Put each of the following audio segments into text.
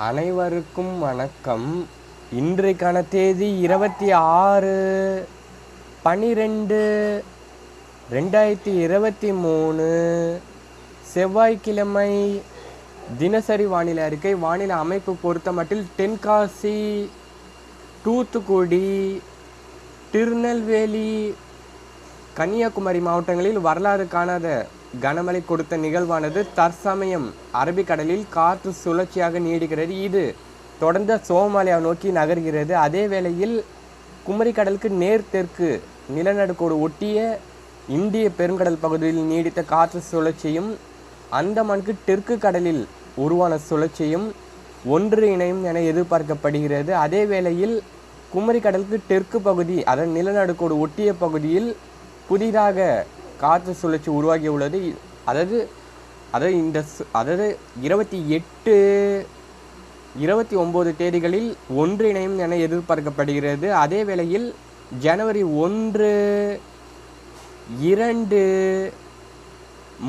அனைவருக்கும் வணக்கம். இன்றைக்கான தேதி 26/12/2023 செவ்வாய்க்கிழமை. தினசரி வானிலை அறிக்கை. வானிலை அமைப்பு பொறுத்த மட்டில் தென்காசி, தூத்துக்குடி, திருநெல்வேலி, கன்னியாகுமரி மாவட்டங்களில் வரலாறு காணாத கனமழை கொடுத்த நிகழ்வானது தற்சமயம் அரபிக்கடலில் காற்று சுழற்சியாக நீடிக்கிறது. இது தொடர்ந்து சோமாலியா நோக்கி நகர்கிறது. அதே வேளையில் குமரிக்கடலுக்கு நேர் தெற்கு நிலநடுக்கோடு ஒட்டிய இந்திய பெருங்கடல் பகுதியில் நீடித்த காற்று சுழற்சியும் அந்தமானுக்கு தெற்கு கடலில் உருவான சுழற்சியும் ஒன்று இணையும் என எதிர்பார்க்கப்படுகிறது. அதே வேளையில் குமரிக்கடலுக்கு தெற்கு பகுதி அதன் நிலநடுக்கோடு ஒட்டிய பகுதியில் புதிதாக காற்று சுழற்சி உருவாகியுள்ளது. அதாவது 28, 29 தேதிகளில் ஒன்றிணையும் என எதிர்பார்க்கப்படுகிறது. அதே வேளையில் ஜனவரி 1, 2,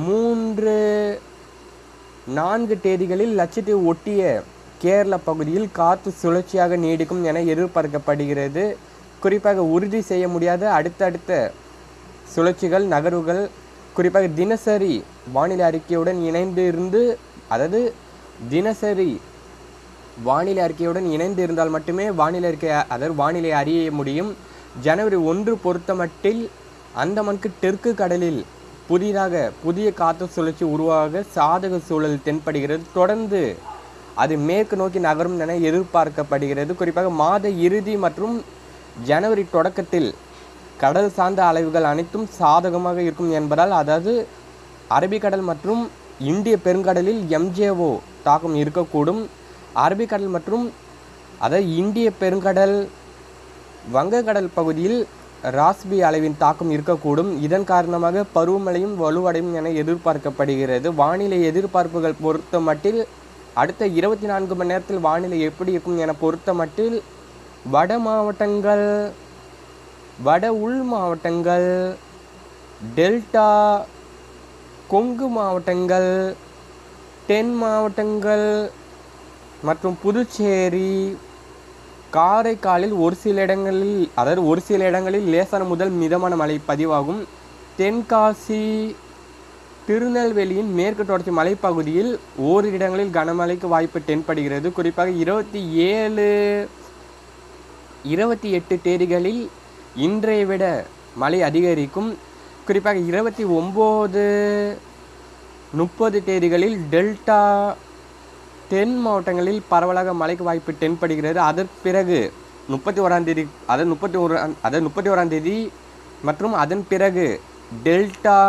3, 4 தேதிகளில் லட்சத்தீவு ஒட்டிய கேரள பகுதியில் காற்று சுழற்சியாக நீடிக்கும் என எதிர்பார்க்கப்படுகிறது. குறிப்பாக உறுதி செய்ய முடியாத அடுத்தடுத்த சுழற்சிகள் நகர்வுகள் குறிப்பாக தினசரி வானிலை அறிக்கையுடன் இணைந்து இருந்தால் மட்டுமே வானிலை அறிய முடியும். ஜனவரி 1 பொறுத்தமட்டில் அந்தமானுக்கு தெற்கு கடலில் புதிய காற்று சுழற்சி உருவாக சாதக சூழல் தென்படுகிறது. தொடர்ந்து அது மேற்கு நோக்கி நகரும் என எதிர்பார்க்கப்படுகிறது. குறிப்பாக மாத இறுதி மற்றும் ஜனவரி தொடக்கத்தில் கடல் சார்ந்த அலைவுகள் அனைத்தும் சாதகமாக இருக்கும் என்பதால், அதாவது அரபிக்கடல் மற்றும் இந்திய பெருங்கடலில் MJO தாக்கம் இருக்கக்கூடும். அரபிக்கடல் மற்றும் இந்திய பெருங்கடல் வங்கக்கடல் பகுதியில் ராஸ்பி அலைவின் தாக்கம் இருக்கக்கூடும். இதன் காரணமாக பருவமழையும் வலுவடையும் என எதிர்பார்க்கப்படுகிறது. வானிலை எதிர்பார்ப்புகள் பொறுத்த மட்டில் அடுத்த 24 மணி நேரத்தில் வானிலை எப்படி இருக்கும் என பொறுத்த மட்டில் வட உள் மாவட்டங்கள், டெல்டா, கொங்கு மாவட்டங்கள், தென் மாவட்டங்கள் மற்றும் புதுச்சேரி, காரைக்காலில் ஒரு சில இடங்களில் லேசான முதல் மிதமான மழை பதிவாகும். தென்காசி, திருநெல்வேலியின் மேற்கு தொடர்ச்சி மலைப்பகுதியில் ஓரிரு இடங்களில் கனமழைக்கு வாய்ப்பு தென்படுகிறது. குறிப்பாக 27, 28 தேதிகளில் இன்றைய விட மழை அதிகரிக்கும். குறிப்பாக 29, 30 தேதிகளில் டெல்டா, தென் மாவட்டங்களில் பரவலாக மழைக்கு வாய்ப்பு தென்படுகிறது. அதற்கு பிறகு 31ஆம் தேதி மற்றும் அதன் பிறகு டெல்டா,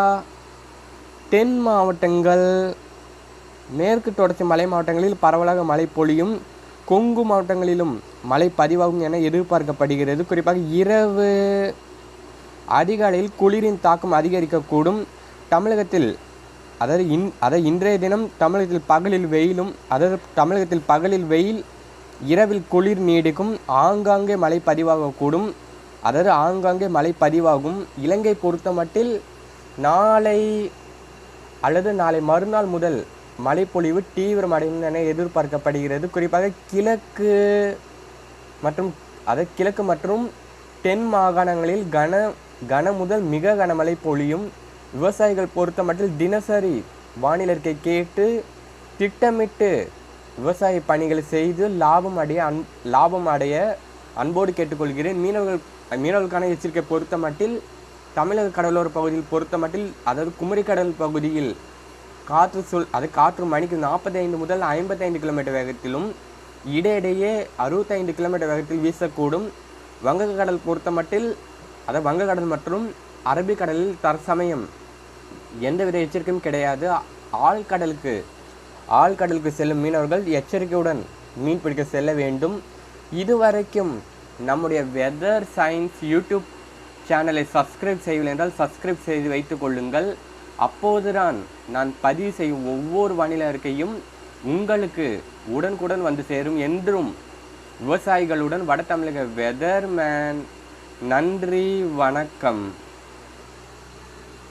தென் மாவட்டங்கள், மேற்கு தொடர்ச்சி மலை மாவட்டங்களில் பரவலாக மழை பொழியும். கொங்கு மாவட்டங்களிலும் மழை பதிவாகும் என எதிர்பார்க்கப்படுகிறது. குறிப்பாக இரவு அதிகாலையில் குளிரின் தாக்கம் அதிகரிக்கக்கூடும். தமிழகத்தில் இன்றைய தினம் தமிழகத்தில் பகலில் வெயில், இரவில் குளிர் நீடிக்கும். ஆங்காங்கே மழை பதிவாகும். இலங்கை பொறுத்த மட்டில் நாளை அல்லது நாளை மறுநாள் முதல் மழைப்பொழிவு தீவிரமடையும் என எதிர்பார்க்கப்படுகிறது. குறிப்பாக கிழக்கு மற்றும் தென் மாகாணங்களில் கன முதல் மிக கனமழை பொழியும். விவசாயிகள் பொறுத்த மட்டில் தினசரி வானிலை அறிக்கை கேட்டு திட்டமிட்டு விவசாய பணிகளை செய்து லாபம் அடைய அன்போடு கேட்டுக்கொள்கிறேன். மீனவர்களுக்கான எச்சரிக்கை பொறுத்த மட்டில் தமிழக கடலோர பகுதியில் பொறுத்த மட்டில், அதாவது குமரிக்கடல் பகுதியில் காற்று மணிக்கு 45 முதல் 55 கிலோமீட்டர் வேகத்திலும் இடையிடையே 65 கிலோமீட்டர் வேகத்தில் வீசக்கூடும். வங்கக்கடல் பொறுத்த மட்டில், வங்கக்கடல் மற்றும் அரபிக்கடலில் தற்சமயம் எந்தவித எச்சரிக்கையும் கிடையாது. ஆழ்கடலுக்கு செல்லும் மீனவர்கள் எச்சரிக்கையுடன் மீன் பிடிக்க செல்ல வேண்டும். இதுவரைக்கும் நம்முடைய வெதர் சயின்ஸ் யூடியூப் சேனலை சப்ஸ்கிரைப் செய்யவில்லை என்றால் சப்ஸ்கிரைப் செய்து வைத்துக் கொள்ளுங்கள். அப்போதுதான் நான் பதிவு செய்யும் ஒவ்வொரு வானிலை அறிக்கையும் உங்களுக்கு உடனுக்குடன் வந்து சேரும். என்றும் விவசாயிகளுடன் வட தமிழக வெதர்மேன். நன்றி, வணக்கம்.